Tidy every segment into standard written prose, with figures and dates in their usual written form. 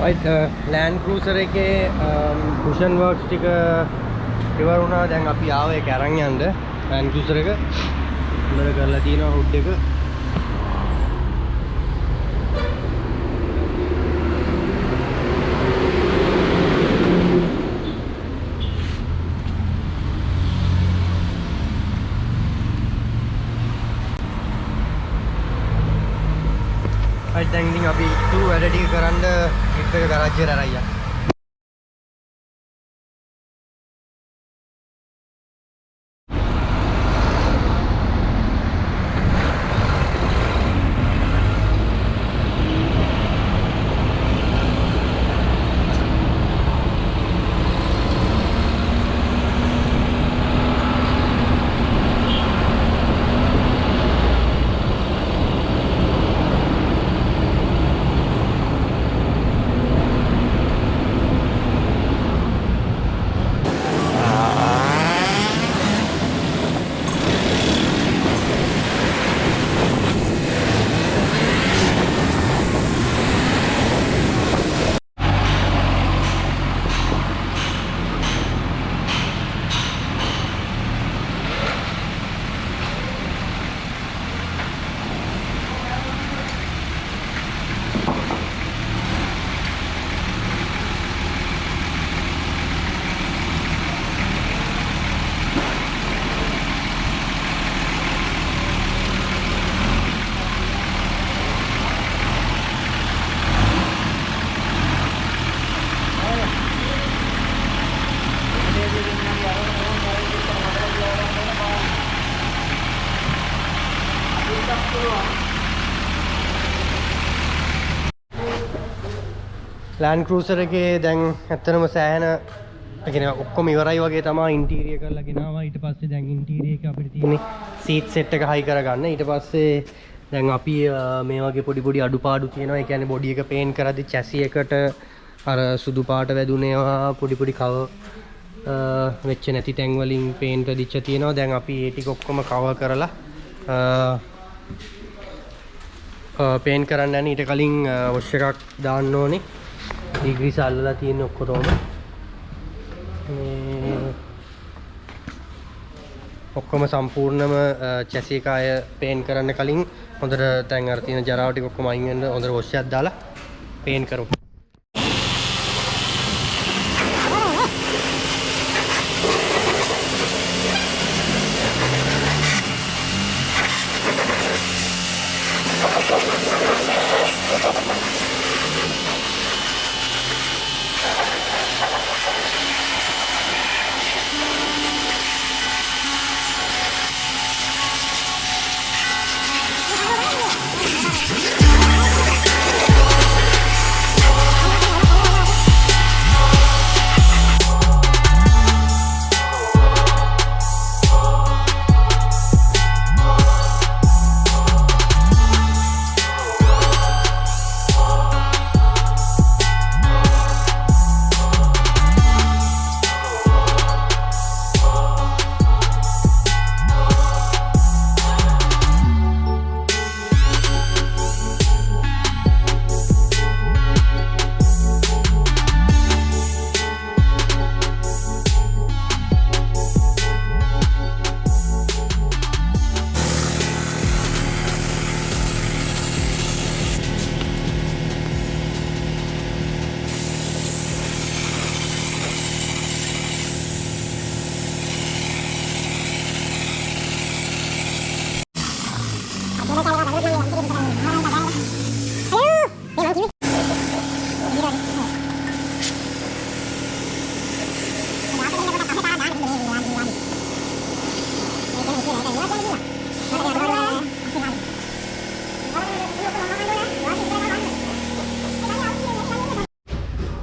right land cruiser එකේ cushion works ටික ඉවර වුණා. දැන් අපි ආවේ ඒක අරන් යන්න. land cruiser එක හොඳට කරලා තියෙනවා hood එක. දැන් ඉතින් අපි තු වැඩ ටික කරන්න එක ගරාජ් එකට අරන් යන්න. land cruiser එකේ දැන් ඇත්තටම සෑහෙන කියන්නේ ඔක්කොම ඉවරයි වගේ තමයි ඉන්ටීරියර් කරලා ගෙනාවා. ඊට පස්සේ දැන් ඉන්ටීරියර් එක අපිට තියෙන්නේ සීට් සෙට් එක හයි කරගන්න. ඊට පස්සේ දැන් අපි මේ වගේ පොඩි අඩුපාඩු තියෙනවා. ඒ කියන්නේ බොඩි එක පේන්ට් කරද්දි chassis එකට අර සුදු පාට වැදුනේවා පොඩි කවර් වෙච්ච නැති තැන් වලින් පේන්ට් වෙදිච්ච තියෙනවා. දැන් අපි ඒ ටික ඔක්කොම කවර් කරලා පේන්ට් කරන්න යන ඊට කලින් වොෂ් එකක් දාන්න ඕනේ. ඩිග්‍රීස් අල්ලලා තියෙන ඔක්කොම මේ ඔක්කොම සම්පූර්ණම chassis එක ආය පේන්ට් කරන්න කලින් හොඳට දැන් අර තියෙන ජරාව ටික ඔක්කොම අයින් වෙන්න හොඳට වොෂ් එකක් දාලා පේන්ට් කරමු.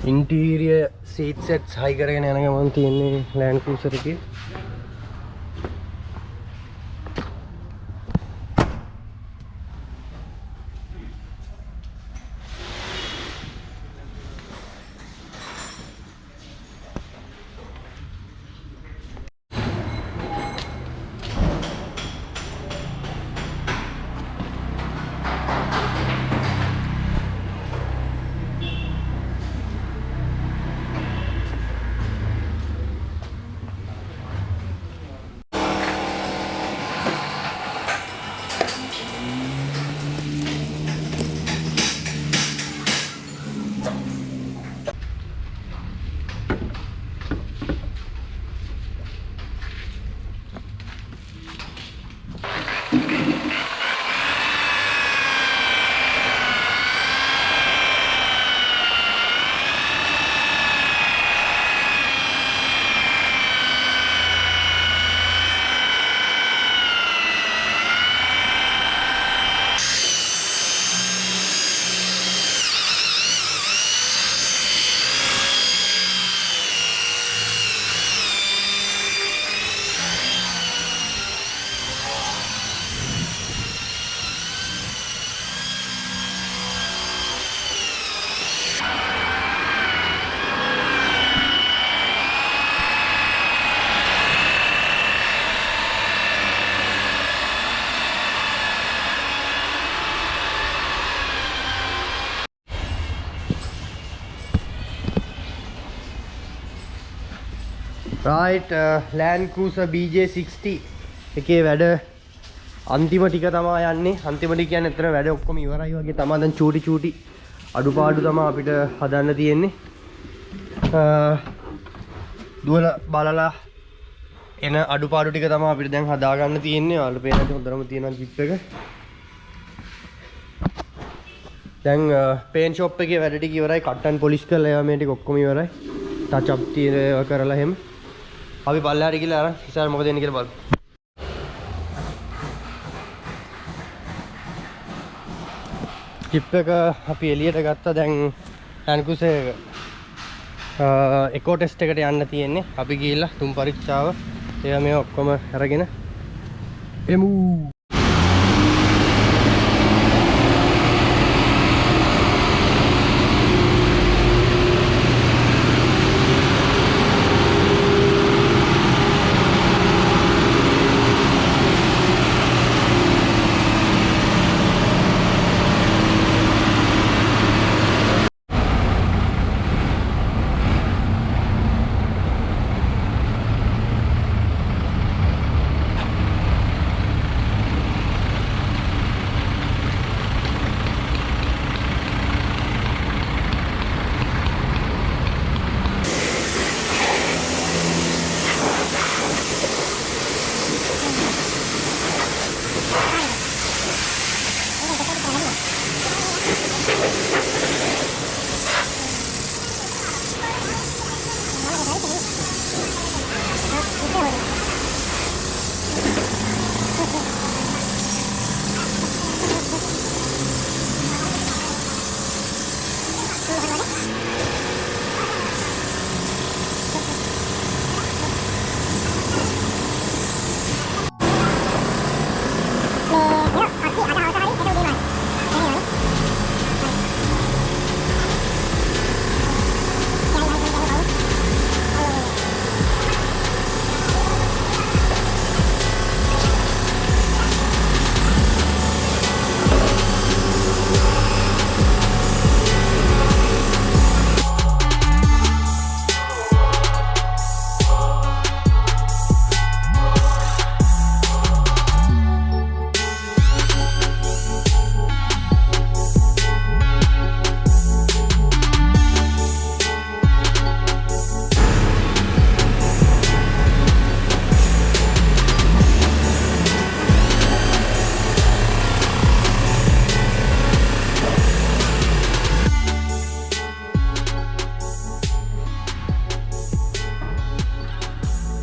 इंटीरियर सीट सेट्स हाई करගෙන යන ගමන් තියෙන්නේ land cruiser එකේ right Land Cruiser Bj60 එකේ වැඩ අන්තිම ටික තමයි යන්නේ. අන්තිම ටික කියන්නේ එතන වැඩ ඔක්කොම ඉවරයි වගේ තමයි. දැන් චූටි අඩුපාඩු තමයි අපිට හදන්න තියෙන්නේ. දුවල බලලා එන අඩුපාඩු ටික තමයි අපිට දැන් හදා ගන්න තියෙන්නේ. ඔයාලට පේන හැටි හොඳටම තියෙනවා ජිප් එක. දැන් පේන් ෂොප් එකේ වැඩ ටික ඉවරයි. කට් ඇන්ඩ් පොලිෂ් කරලා ඒවා මේ ටික ඔක්කොම ඉවරයි. ටච් අප් තියෙනවා කරලා එහෙම. අපි පල්ලෙහාට ගිහලා අරන් ඉස්සර මොකද වෙන්නේ කියලා බලමු. ජිප් එක අපි එළියට ගත්තා. දැන් Land Cruiser එක එකෝ ටෙස්ට් එකට යන්න තියෙන්නේ. අපි ගිහිල්ලා තුන් පරීක්ෂාව ඒවා මේ ඔක්කොම අරගෙන එමු.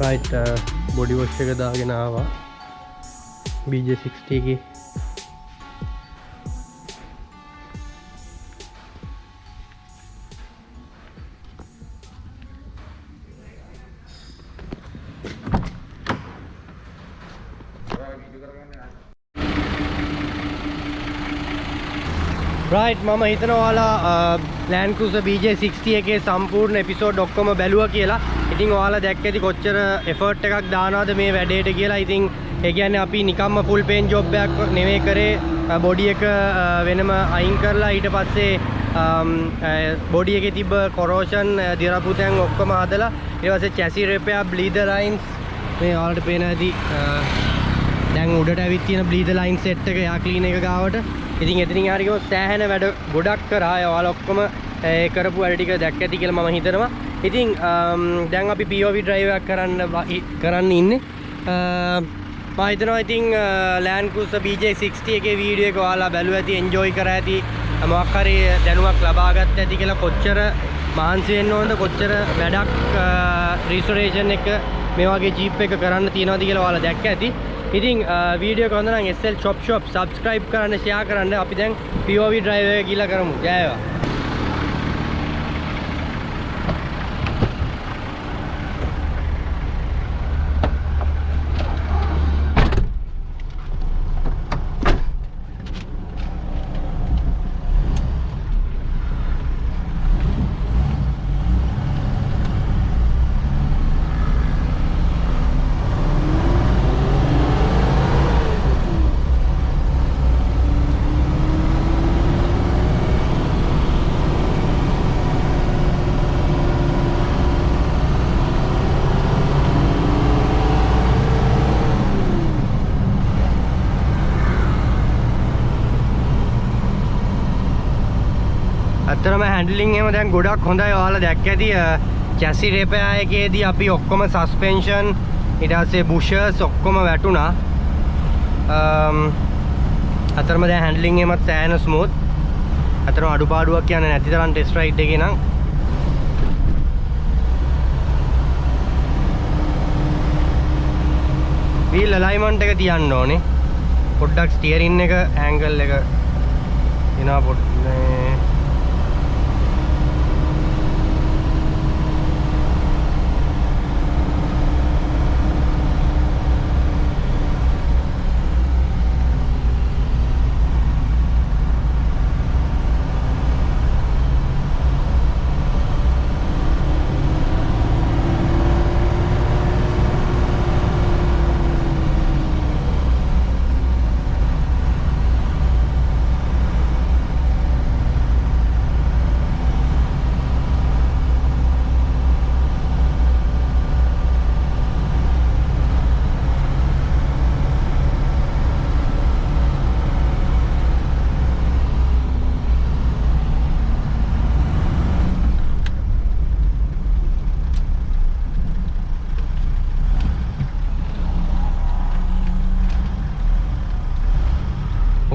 right body wash එක දාගෙන ආවා Bj60 එකේ. right මම හිතනවා ඔයාලා Land Cruiser Bj60 එකේ සම්පූර්ණ එපිසෝඩ් ඔක්කොම බැලුවා කියලා. ඉතින් ඔයාලා දැක්ක ඇති කොච්චර එෆර්ට් එකක් දානවද මේ වැඩේට කියලා. ඉතින් ඒ කියන්නේ අපි නිකම්ම ෆුල් පේන් ජොබ් එකක් නෙමෙයි කරේ. බොඩි එක වෙනම අයින් කරලා ඊට පස්සේ බොඩි එකේ තිබ්බ කොරෝෂන් දිරපුතෙන් ඔක්කොම හදලා ඊට පස්සේ chassis repair bleeder lines මේ ඔයාලට පේන ඇති දැන් උඩට ඇවිත් තියෙන bleeder line set එක යා ක්ලීන් එක ගාවට. ඉතින් එතනින් හරි ගියොත් සෑහෙන වැඩ ගොඩක් කරා. ඔයාලා ඔක්කොම කරපු වැඩ ටික දැක්ක ඇති කියලා මම හිතනවා. ඉතින් දැන් අපි POV drive එකක් කරන්න ඉන්නේ. මම හිතනවා ඉතින් Land Cruiser Bj60 එකේ වීඩියෝ එක ඔයාලා බැලුවා ඇති, enjoy කරා ඇති, මොකක් හරි දැනුමක් ලබා ගත්ත ඇති කියලා. කොච්චර මහන්සි වෙන්න ඕනද, කොච්චර වැඩක් restoration එක මේ වගේ jeep එක කරන්න තියනවාද කියලා ඔයාලා දැක්ක ඇති. ඉතින් වීඩියෝ එක හොඳ නම් SL Chop Shop subscribe කරන්න, share කරන්න. අපි දැන් POV drive එක ගිහලා කරමු. ජය වේවා. ඇත්තටම හැන්ඩලින් එහෙම දැන් ගොඩක් හොඳයි. ඔයාලා දැක්ක ඇති චැසි රිපෙයාර් එකේදී අපි ඔක්කොම සස්පෙන්ෂන් ඊට පස්සේ බුෂර්ස් ඔක්කොම වැටුණා. අතරම දැන් හැන්ඩලින් එහෙමත් සෑහෙන ස්මූත්. අතරම අඩුපාඩුවක් කියන්නේ නැති තරම් ටෙස්ට් රයිඩ් එකේ නම් wheel alignment එක තියන්න ඕනේ. පොඩ්ඩක් ස්ටියරින් එක ඇන්ගල් එක එනවා පොඩ්ඩක්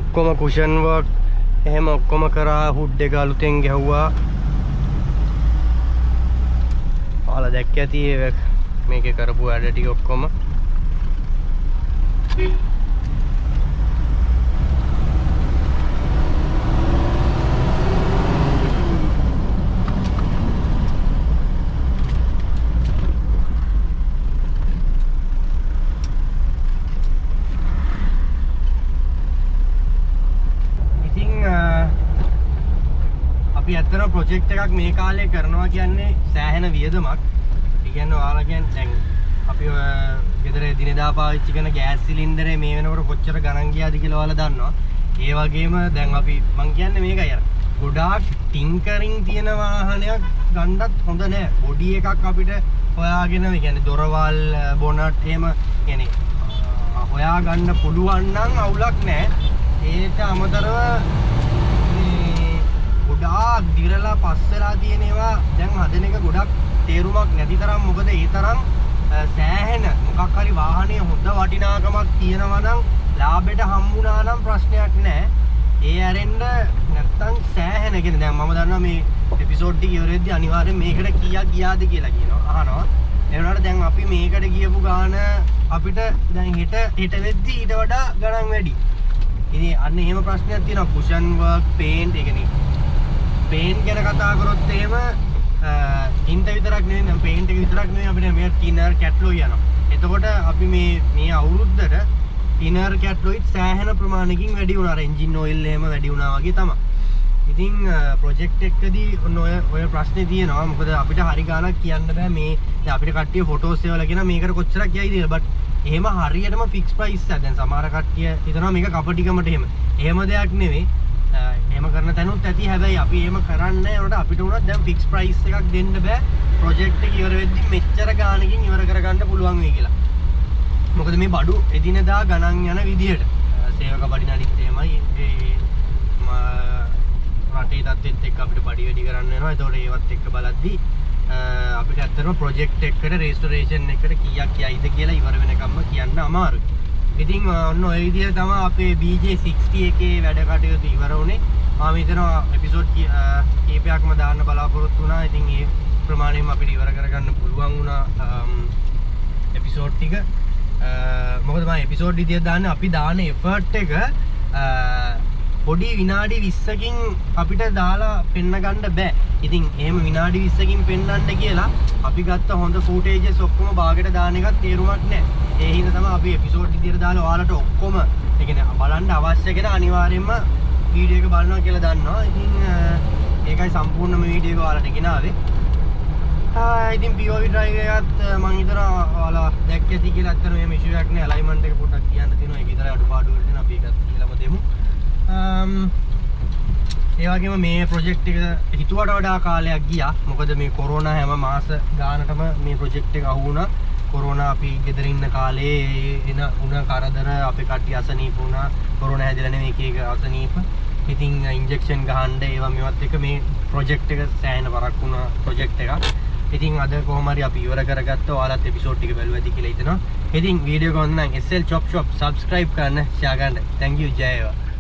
ඔක්කොම කුෂන් වර්ක් එහෙම ඔක්කොම කරා. හුඩ් එක අලුතෙන් ගැහුවා. ඔයාලා දැක්ක ඇති මේකේ කරපු වැඩ ටික ඔක්කොම. ඇත්තටම ප්‍රොජෙක්ට් එකක් මේ කාලේ කරනවා කියන්නේ සෑහෙන වියදමක්. ඒ කියන්නේ ඔයාලා කියන්නේ දැන් අපි ගෙදර දිනදා පාවිච්චි කරන ගෑස් සිලින්ඩරේ මේ වෙනකොට කොච්චර ගණන් ගියාද කියලා ඔයාලා දන්නවා. ඒ වගේම දැන් අපි මං කියන්නේ මේකයි අර ගොඩාක් ටින්කරින් තියෙන වාහනයක් ගන්නත් හොඳ නෑ. බොඩි එකක් අපිට හොයාගෙන ඒ කියන්නේ දොරවල් බොනට් එහෙම කියන්නේ හොයා ගන්න පුළුවන් නම් අවුලක් නෑ. ඒට අමතරව ගොඩාක් දිරලා පස්සලා තියෙන ඒවා දැන් හදන එක ගොඩක් තේරුමක් නැති තරම්. මොකද ඒ තරම් සෑහෙන මොකක් හරි වාහනේ හොඳ වටිනාකමක් තියෙනවා නම් ලාභයට හම්බුණා නම් ප්‍රශ්නයක් නැහැ. ඒ ඇරෙන්න නැත්තම් සෑහෙන කියන්නේ දැන් මම දන්නවා මේ එපිසෝඩ් එක ඉවරෙද්දී අනිවාර්යෙන් මේකට කීයක් ගියාද කියලා කියනවා අහනවා. ඒ වුණාට දැන් අපි මේකට ගියපු ගාන අපිට දැන් හෙට වෙද්දී ඊට වඩා ගණන් වැඩි. ඉතින් අන්න එහෙම ප්‍රශ්නයක් තියෙනවා. කුෂන් වර්ක් පේන්ට් ඒ කියන්නේ පේන්ට් ගැන කතා කරොත් එහෙම ඉන්ට විතරක් නෙවෙයි නම් පේන්ට් එක විතරක් නෙවෙයි අපිට මේ ටිනර් කැට්ලොයි යනවා. එතකොට අපි මේ අවුරුද්දට ටිනර් කැට්ලොයිත් සෑහෙන ප්‍රමාණයකින් වැඩි වුණා. අර එන්ජින් ඔයිල් එහෙම වැඩි වුණා වගේ තමයි. ඉතින් ප්‍රොජෙක්ට් එකකදී ඔය ප්‍රශ්නේ තියෙනවා. මොකද අපිට හරි ගාණක් කියන්න බෑ. මේ දැන් අපිට කට්ටිය ෆොටෝස් ඒවලා කියන මේකට කොච්චරක් යයිද කියලා. බට් එහෙම හරියටම ෆික්ස් ප්‍රයිස් එකක්. දැන් සමහර කට්ටිය හිතනවා මේක කපටිකමට එහෙම දෙයක් නෙවෙයි. එහෙම කරන තැනුත් ඇති. හැබැයි අපි එහෙම කරන්නේ නැහැ. ඒකට අපිට උනත් දැන් ෆික්ස් ප්‍රයිස් එකක් දෙන්න බෑ. ප්‍රොජෙක්ට් එක ඉවර වෙද්දි මෙච්චර ගාණකින් ඉවර කරගන්න පුළුවන් වෙයි කියලා. මොකද මේ බඩු එදිනදා ගණන් යන විදියට සේවක බඩි නඩිත් එහෙමයි. රටේ තත්ත්වෙත් එක්ක අපිට බඩි වැඩි කරන්න වෙනවා. ඒතකොට ඒවත් එක්ක බලද්දි අපිට ඇත්තටම ප්‍රොජෙක්ට් එකකට රෙජිස්ට්‍රේෂන් එකට කීයක් යයිද කියලා ඉවර වෙනකම්ම කියන්න අමාරුයි. ඉතින් ඔන්න ඔය විදිහට තමයි අපේ Bj60 එකේ වැඩ කටයුතු ඉවර වුණේ. මම හිතනවා එපිසෝඩ් කීපයක්ම දාන්න බලාපොරොත්තු වුණා. ඉතින් ඒ ප්‍රමාණයෙන් අපිට ඉවර කරගන්න පුළුවන් වුණා එපිසෝඩ් ටික. මොකද මම එපිසෝඩ් විදියට දාන්නේ අපි දාන එෆර්ට් එක පොඩි විනාඩි 20කින් අපිට දාලා පෙන්න ගන්න බෑ. ඉතින් එහෙම විනාඩි 20කින් පෙන්නන්න කියලා අපි ගත්ත හොඳ ෆුටේජස් ඔක්කොම බාගෙට දාන එකක් තේරුමක් නැහැ. ඒ හින්දා තමයි අපි එපිසෝඩ් විදියට දාලා ඔයාලට ඔක්කොම ඒ කියන්නේ බලන්න අවශ්‍ය කෙනා අනිවාර්යයෙන්ම වීඩියෝ එක බලනවා කියලා දන්නවා. ඉතින් ඒකයි සම්පූර්ණම වීඩියෝ එක ඔයාලට ගෙනාවේ. ඉතින් POV drive එකත් මම හිතනවා ඔයාලා දැක්ක ඇති කියලා. අත්තර මේ ඉෂුව එකක් නෑ. alignment එක පොඩ්ඩක් කියන්න තියෙනවා. ඒක විතරයි අඩුපාඩු වල තියෙන. අපි ඒකත් කියලාම දෙමු. ඒ වගේම මේ ප්‍රොජෙක්ට් එක හිතුවට වඩා කාලයක් ගියා. මොකද මේ කොරෝනා හැම මාස ගානටම මේ ප්‍රොජෙක්ට් එක අහු වුණා. කොරෝනා අපි ගෙදර ඉන්න කාලේ එන උණ කරදර අපේ කට්ටිය අසනීප වුණා. කොරෝනා හැදිලා නෙමෙයි එක අසනීප. ඉතින් ඉන්ජෙක්ෂන් ගහන්න ඒවා මේවත් එක මේ ප්‍රොජෙක්ට් එක සෑහෙන වරක් වුණා ප්‍රොජෙක්ට් එකක්. ඉතින් අද කොහොම හරි අපි ඉවර කරගත්තා. ඔයාලත් එපිසෝඩ් ටික බලුවා ඇති කියලා හිතනවා. ඉතින් වීඩියෝ එක හොඳ නම් SL Chop Shop subscribe කරන්න, share කරන්න. Thank you ජය වේවා.